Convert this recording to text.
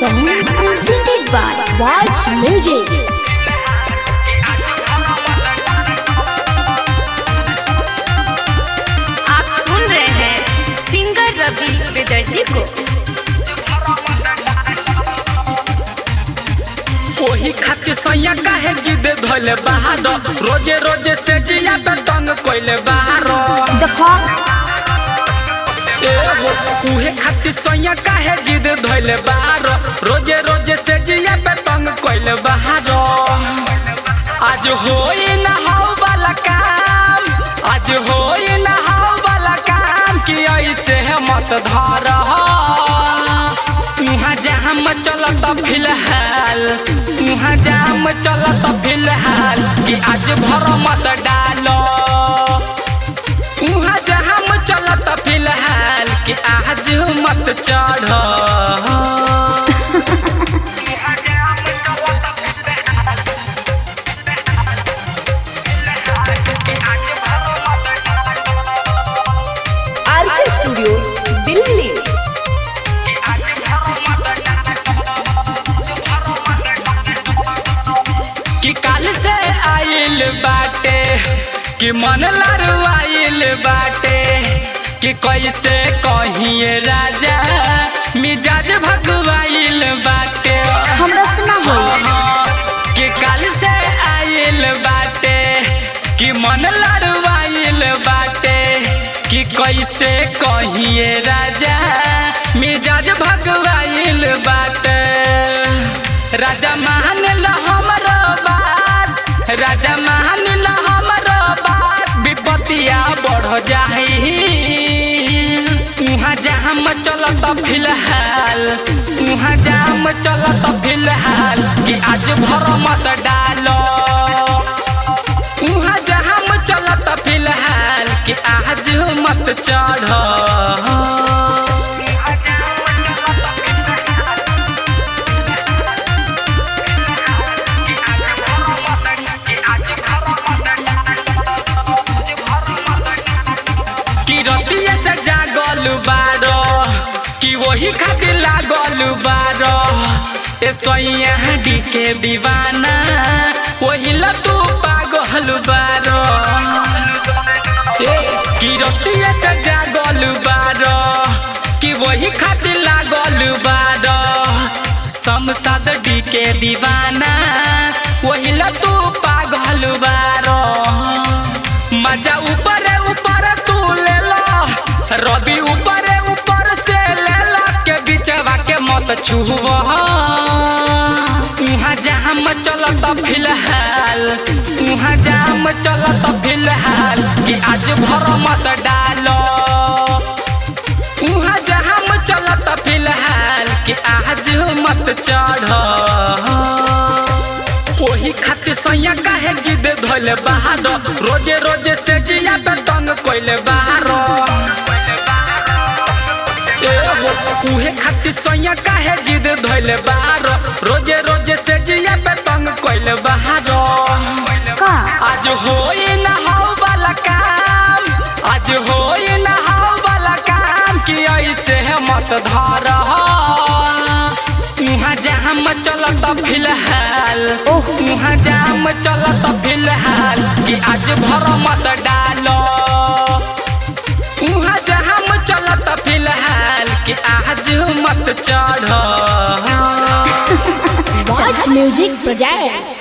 song presented by Watch Music. आप सुन रहे हैं सिंगर रवि बेदर्जी को। ओही खातिर सैया काहे जिद धोले बाहर रोजे रोजे से जिया पे तंग कोइले बाहर देखो उहे खातिर सैया काहे जिद धोले बाहर रोजे रोजे से जिया पे तंग कोइले बाहर आज होई ना हाउ वाला काम आज होई ना हाउ वाला काम कि ऐसे है मत धर उहाँ जाम चलत फिलहाल उहाँ जाम चलत फिलहाल कि आज भर मत डालो उहाँ जाम चलत फिलहाल कि आज मत चढ़ आरके स्टूडियो दिल्ली। कि काल से आइल बाटे कि मन लड़वाइल बाटे कि कैसे कहिए राजा मिजाज भगवाइल बाटे हमरा सुना हो कि काल से आइल बाटे कि मन लड़वाइल बाटे कि कैसे कहिए राजा मिजाज भगवाइल बाटे राजा मान ला हमरो बात राजा मान ला हमरो बात विपत्तिया बढ़ जाही उहाँ जाम चलत फिलहाल उहाँ जाम चलत फिलहाल कि आज भर मत डालो उहाँ जाम चलत फिलहाल कि आज मत चढ़ कि रतिया से जागल बारो कि वही खातिर लागल बारो ए सैया डी के दीवाना वही लतू पागल बारो कि रतिया से जागल बारो कि वही खातिर लागल बारो समसाद डी के दीवाना वही लतू पागल बारो मजा ऊपर ऊपर तू ले लो रवि ऊपर ऊपर से ले लो के बिचवा के मत छुहो उहाँ जाम चलत फिलहाल उहाँ जाम चलत फिलहाल कि आज भर मत डालो उहाँ जाम चलत फिलहाल कि आज मत चढ़ ओही खातिर सैया काहे जिद धोले बाहर रोजे रोजे से जिया पे तंग कोइले बाहर उहे खातिर सैया काहे जिद धोले बाहर रोजे रोजे से जिया पे तंग कोइले बाहर का आज होई ना हाउ वाला काम आज होई ना हाउ वाला काम कि ऐसे है मत धर उहाँ जाम चलत फिलहाल उहाँ जाम चलत फिलहाल कि आज भर मत डालो उहाँ जाम चलत फिलहाल कि आज मत चढ़ Watch Music Projects।